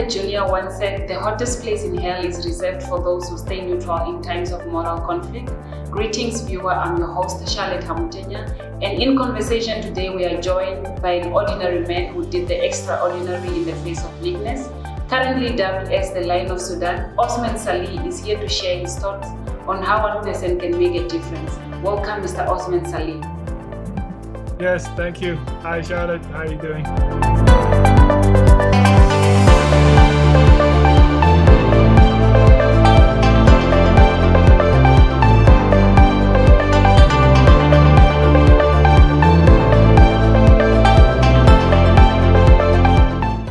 Jr. once said, "The hottest place in hell is reserved for those who stay neutral in times of moral conflict." Greetings, viewer. I'm your host, Charlotte Hamutenya, and in conversation today, we are joined by an ordinary man who did the extraordinary in the face of weakness. Currently dubbed as the Lion of Sudan, Osman Salih is here to share his thoughts on how one person can make a difference. Welcome, Mr. Osman Salih. Yes, thank you. Hi, Charlotte. How are you doing?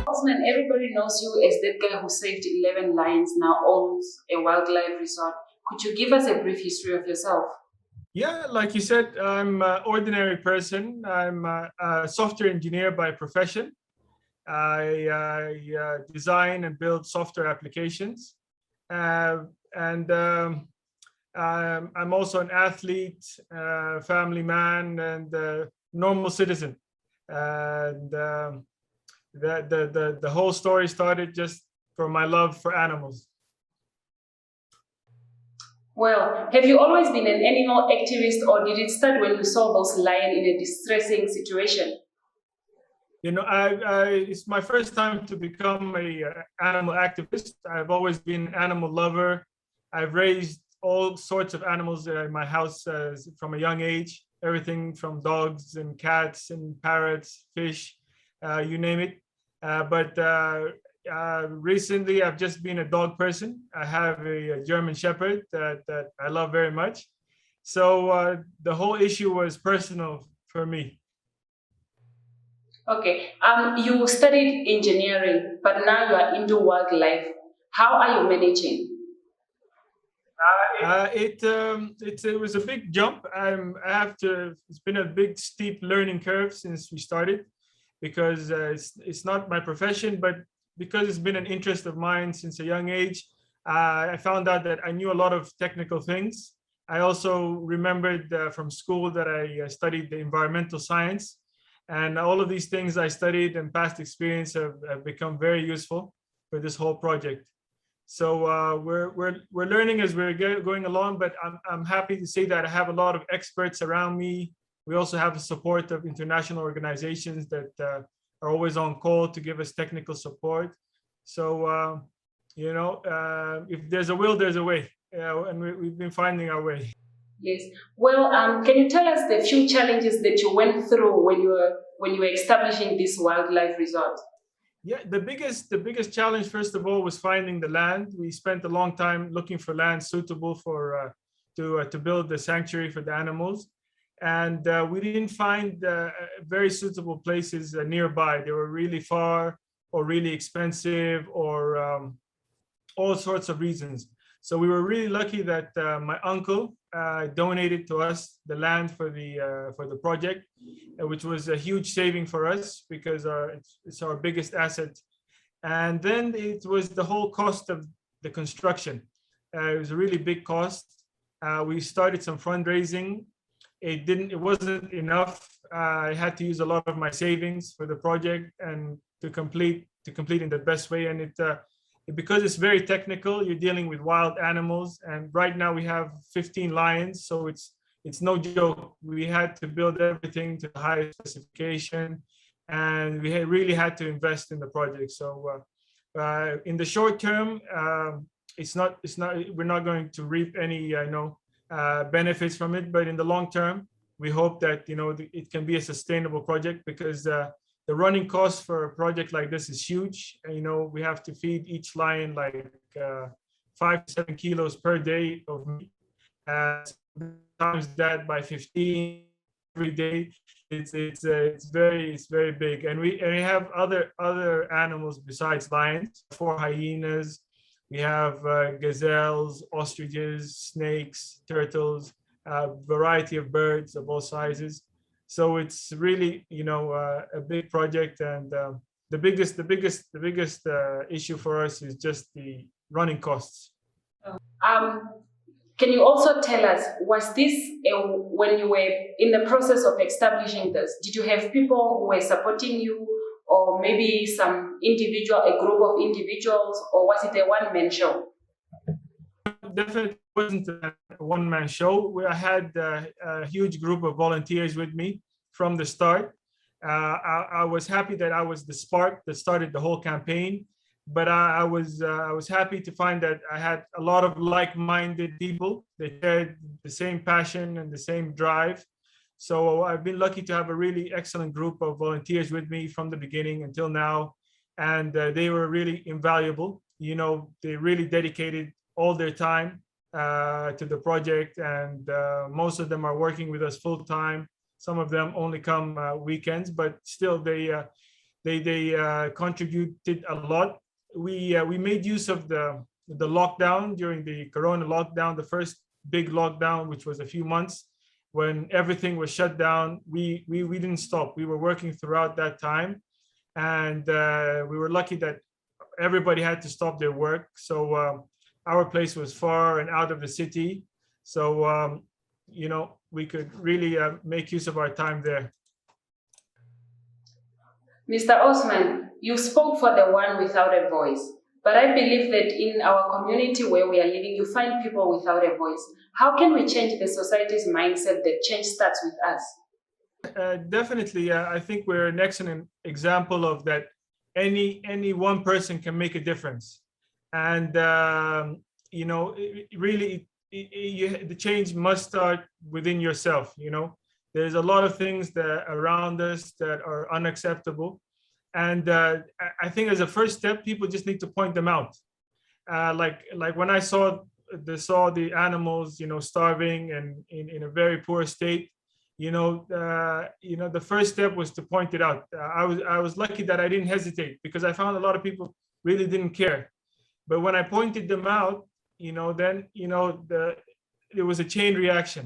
Osman, everybody knows you as that guy who saved 11 lions, now owns a wildlife resort. Could you give us a brief history of yourself? Yeah, like you said, I'm an ordinary person. I'm a software engineer by profession. I design and build software applications. And I'm also an athlete, family man, and normal citizen. And the whole story started just from my love for animals. Well, have you always been an animal activist, or did it start when you saw those lions in a distressing situation? You know, it's my first time to become a animal activist. I've always been an animal lover. I've raised all sorts of animals in my house from a young age, everything from dogs and cats and parrots, fish, you name it. But recently, I've just been a dog person. I have a German Shepherd that I love very much. So the whole issue was personal for me. Okay. You studied engineering, but now you are into wildlife. How are you managing? It was a big jump. It's been a big steep learning curve since we started, because it's not my profession, but because it's been an interest of mine since a young age. I found out that I knew a lot of technical things. I also remembered from school that I studied the environmental science, and all of these things I studied and past experience have become very useful for this whole project. So we're learning as we're going along, but I'm happy to say that I have a lot of experts around me. We also have the support of international organizations that are always on call to give us technical support. So if there's a will, there's a way, and we've been finding our way. Yes. Well, can you tell us the few challenges that you went through when you were establishing this wildlife resort? Yeah, the biggest challenge, first of all, was finding the land. We spent a long time looking for land suitable for to build the sanctuary for the animals, and we didn't find very suitable places nearby. They were really far or really expensive, or all sorts of reasons. So we were really lucky that my uncle donated to us the land for the project, which was a huge saving for us because it's our biggest asset. And then it was the whole cost of the construction. It was a really big cost. We started some fundraising. It wasn't enough. I had to use a lot of my savings for the project and to complete in the best way. And because it's very technical, you're dealing with wild animals, and right now we have 15 lions, so it's no joke. We had to build everything to the highest specification, and we really had to invest in the project. So in the short term, we're not going to reap any benefits from it, but in the long term, we hope that it can be a sustainable project, because the running cost for a project like this is huge. We have to feed each lion like 5 to 7 kilos per day of meat. Times that by 15 every day, it's very big. And we have other animals besides lions. 4 hyenas. We have gazelles, ostriches, snakes, turtles, a variety of birds of all sizes. So it's really, a big project, and the biggest issue for us is just the running costs. Can you also tell us, was this when you were in the process of establishing this? Did you have people who were supporting you, or maybe a group of individuals, or was it a one-man show? Definitely wasn't a one-man show. I had a huge group of volunteers with me from the start. I was happy that I was the spark that started the whole campaign, but I was happy to find that I had a lot of like-minded people that shared the same passion and the same drive. So I've been lucky to have a really excellent group of volunteers with me from the beginning until now, and they were really invaluable. They really dedicated all their time to the project, and most of them are working with us full time. Some of them only come weekends, but still they contributed a lot. We made use of the lockdown during the Corona lockdown, the first big lockdown, which was a few months when everything was shut down. We didn't stop. We were working throughout that time, and we were lucky that everybody had to stop their work. So our place was far and out of the city, so we could really make use of our time there. Mr. Osman, you spoke for the one without a voice, but I believe that in our community where we are living, you find people without a voice. How can we change the society's mindset that change starts with us? Definitely, I think we're an excellent example of that. Any one person can make a difference, and really, the change must start within yourself. There's a lot of things that around us that are unacceptable, and I think as a first step, people just need to point them out. Like when I saw the animals, starving and in a very poor state. The first step was to point it out. I was lucky that I didn't hesitate, because I found a lot of people really didn't care. But when I pointed them out, then there was a chain reaction.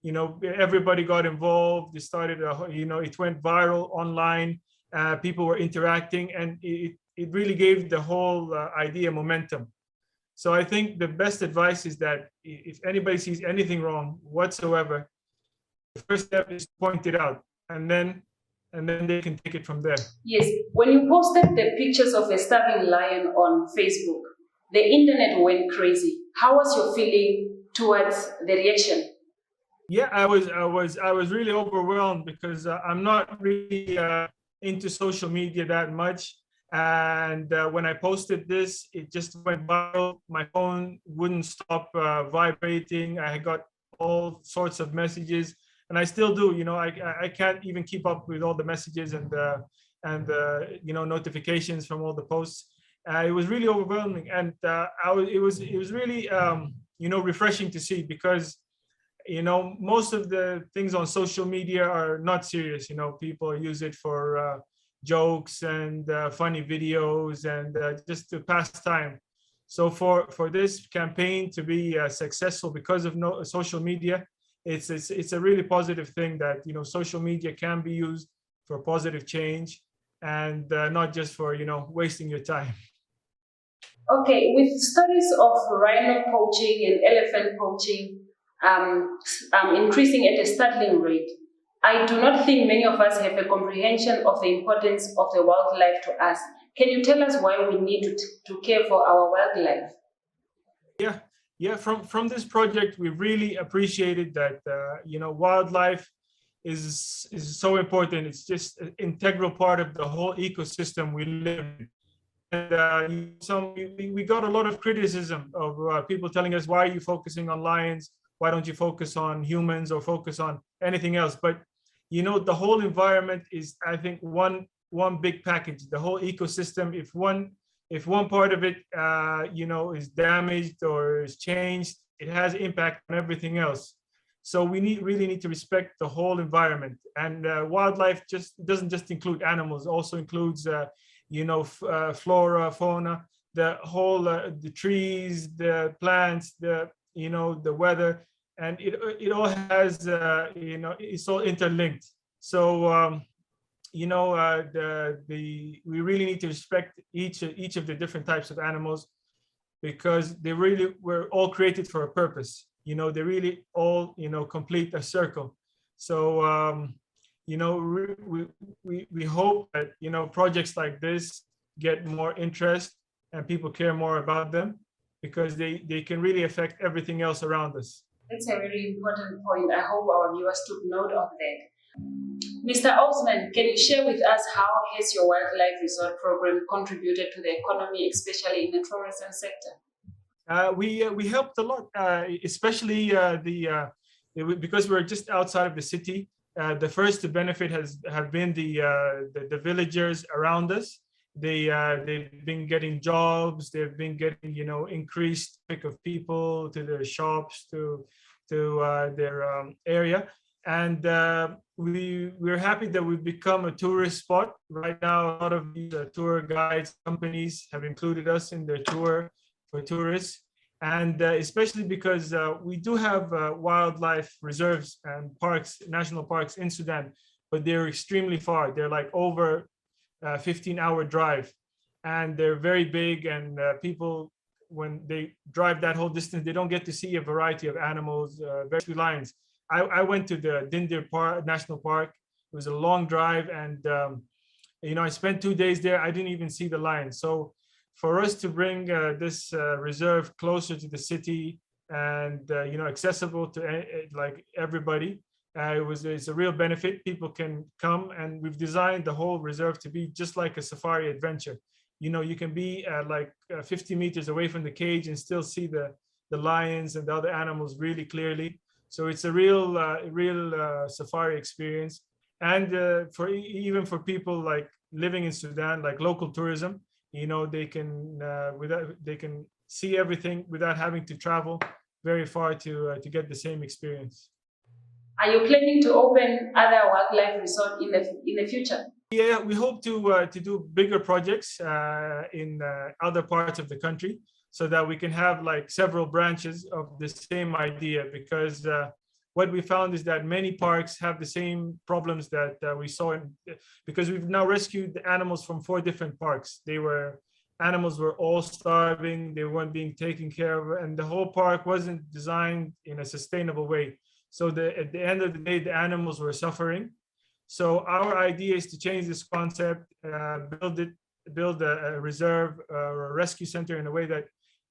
Everybody got involved. It started, it went viral online. People were interacting, and it really gave the whole idea momentum. So I think the best advice is that if anybody sees anything wrong whatsoever, the first step is to point it out, and then they can take it from there. Yes, when you posted the pictures of a starving lion on Facebook, the internet went crazy. How was your feeling towards the reaction? Yeah, I was really overwhelmed, because I'm not really into social media that much. And when I posted this, it just went viral. My phone wouldn't stop vibrating. I got all sorts of messages, and I still do. I can't even keep up with all the messages and notifications from all the posts. It was really overwhelming, and it was really refreshing to see, because most of the things on social media are not serious. People use it for jokes and funny videos and just to pass time. So for this campaign to be successful because of social media, it's a really positive thing that social media can be used for positive change, and not just for wasting your time. Okay, with stories of rhino poaching and elephant poaching increasing at a startling rate, I do not think many of us have a comprehension of the importance of the wildlife to us. Can you tell us why we need to care for our wildlife? Yeah. From this project, we really appreciated that wildlife is so important. It's just an integral part of the whole ecosystem we live in. And we got a lot of criticism of people telling us, why are you focusing on lions? Why don't you focus on humans or focus on anything else? But the whole environment is, I think, one big package. The whole ecosystem, if one part of it is damaged or is changed, it has impact on everything else. So we really need to respect the whole environment. And wildlife doesn't just include animals, also includes flora, fauna, the whole the trees, the plants, the weather, and it all has it's all interlinked. So we really need to respect each of the different types of animals, because they really were all created for a purpose. They really all complete a circle. So we hope that, projects like this get more interest and people care more about them, because they can really affect everything else around us. That's a very important point. I hope our viewers took note of that. Mr. Osman, can you share with us how has your wildlife resort program contributed to the economy, especially in the tourism sector? We helped a lot, especially because we're just outside of the city. The first to benefit have been the villagers around us. They've been getting jobs. They've been getting increased traffic of people to their shops, to their area, and we're happy that we've become a tourist spot. Right now, a lot of these tour guides companies have included us in their tour for tourists, and especially because we do have wildlife reserves and parks, national parks in Sudan, but they're extremely far. They're like over 15-hour drive, and they're very big, and people, when they drive that whole distance, they don't get to see a variety of animals, very few lions. I went to the Dindir National Park. It was a long drive, and I spent 2 days there. I didn't even see the lions. So for us to bring this reserve closer to the city and accessible to like everybody, it's a real benefit. People can come, and we've designed the whole reserve to be just like a safari adventure. You can be like 50 meters away from the cage and still see the lions and the other animals really clearly. So it's a real safari experience. And even for people like living in Sudan, like local tourism, they can see everything without having to travel very far to get the same experience. Are you planning to open other wildlife resorts in the future? Yeah, we hope to do bigger projects in other parts of the country, so that we can have like several branches of the same idea. Because what we found is that many parks have the same problems that we saw because we've now rescued the animals from 4 different parks. Animals were all starving, they weren't being taken care of, and the whole park wasn't designed in a sustainable way. So at the end of the day, the animals were suffering. So our idea is to change this concept, build a reserve or a rescue center in a way that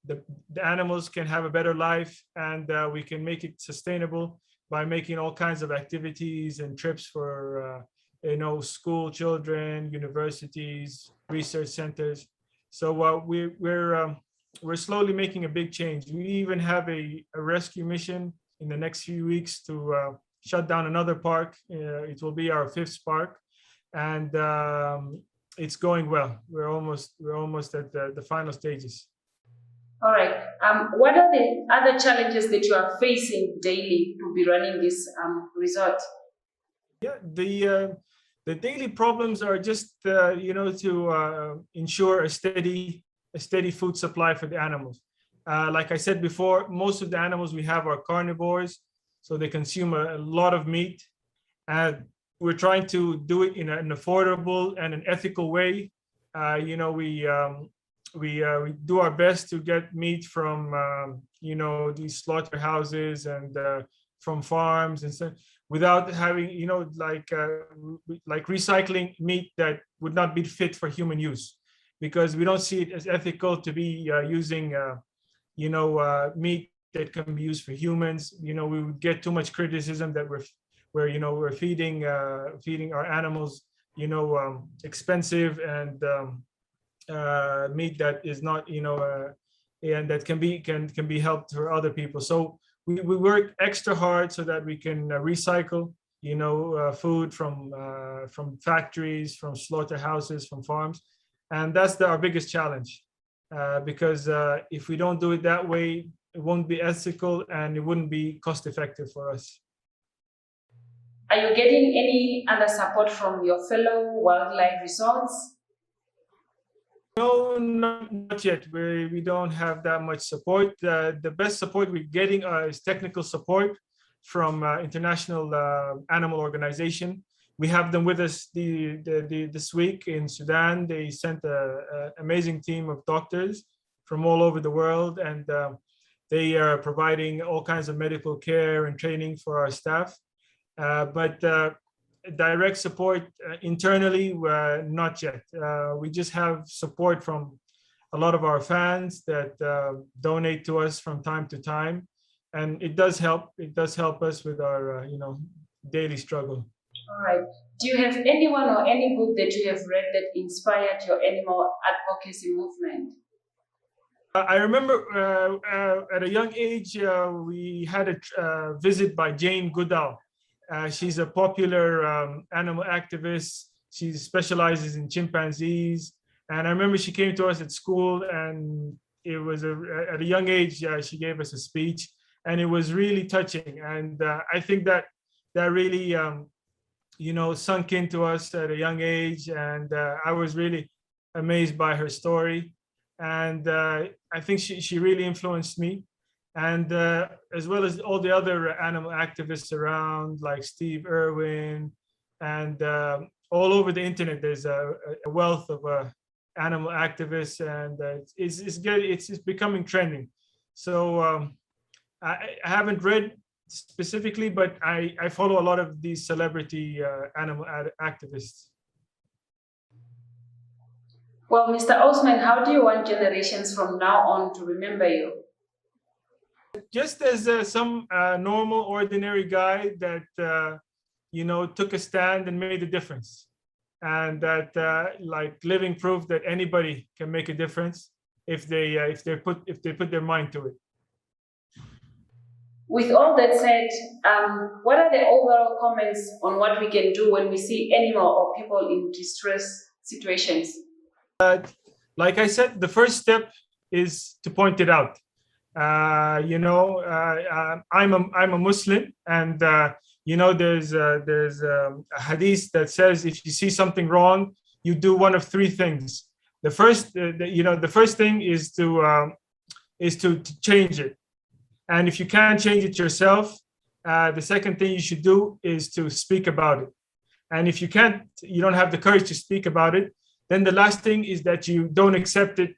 the animals can have a better life, and we can make it sustainable by making all kinds of activities and trips for school children, universities, research centers. So we're slowly making a big change. We even have a rescue mission in the next few weeks to shut down another park. It will be our 5th park, and it's going well. We're almost at the final stages. All right. What are the other challenges that you are facing daily to be running this resort? Yeah, the daily problems are just to ensure a steady food supply for the animals. Like I said before, most of the animals we have are carnivores, so they consume a lot of meat, and we're trying to do it in an affordable and an ethical way. We do our best to get meat from these slaughterhouses and from farms, and so, without having like recycling meat that would not be fit for human use, because we don't see it as ethical to be using meat that can be used for humans. We would get too much criticism that we're feeding our animals expensive and meat that is not and that can be helped for other people. So we work extra hard so that we can recycle food from factories, from slaughterhouses, from farms, and that's our biggest challenge. Because if we don't do it that way, it won't be ethical and it wouldn't be cost effective for us. Are you getting any other support from your fellow wildlife resorts? No, not yet. We don't have that much support. The best support we're getting is technical support from international animal organization. We have them with us this week in Sudan. They sent an amazing team of doctors from all over the world, and they are providing all kinds of medical care and training for our staff. But direct support internally, not yet. We just have support from a lot of our fans that donate to us from time to time, and it does help. It does help us with our daily struggle. All right. Do you have anyone or any book that you have read that inspired your animal advocacy movement? I remember at a young age, we had a visit by Jane Goodall. She's a popular animal activist. She specializes in chimpanzees. And I remember she came to us at school, and it was at a young age, she gave us a speech, and it was really touching. And I think that really, sunk into us at a young age. And I was really amazed by her story. And I think she really influenced me. And as well as all the other animal activists around, like Steve Irwin, and all over the internet, there's a wealth of animal activists, and it's becoming trending. So I haven't read specifically, but I follow a lot of these celebrity animal activists. Well, Mr. Osman, how do you want generations from now on to remember you? Just as some normal, ordinary guy that took a stand and made a difference, and that like living proof that anybody can make a difference if they put their mind to it. With all that said, what are the overall comments on what we can do when we see animal or people in distress situations? Like I said, the first step is to point it out. I'm a Muslim, and there's a hadith that says if you see something wrong, you do one of three things. The first thing is to change it, and if you can't change it yourself, the second thing you should do is to speak about it. And if you don't have the courage to speak about it, then the last thing is that you don't accept it,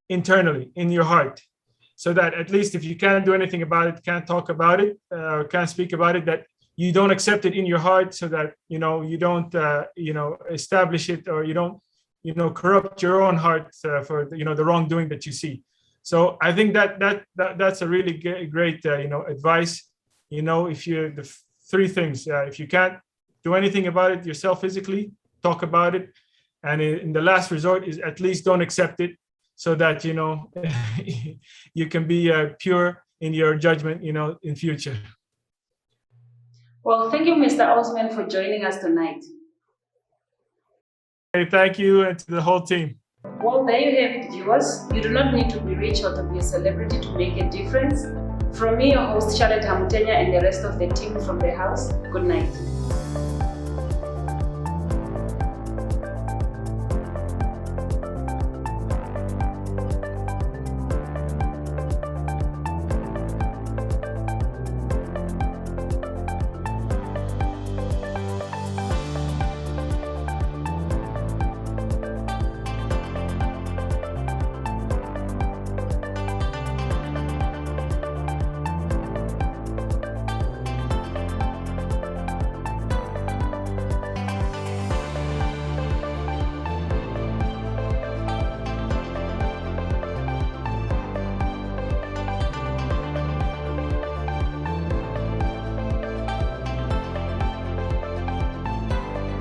internally in your heart. So that at least if you can't do anything about it, can't talk about it, can't speak about it, that you don't accept it in your heart, so that you don't establish it, or you don't corrupt your own heart for the wrongdoing that you see. So I think that's a really great advice. If you the three things, if you can't do anything about it yourself physically, talk about it, and in the last resort is at least don't accept it, so that you can be pure in your judgment in future. Well, thank you, Mr. Osman, for joining us tonight. Hey, thank you, and to the whole team. Well, there you have it, viewers. You do not need to be rich or to be a celebrity to make a difference. From me, your host, Charlotte Hamutenya, and the rest of the team from the house, good night.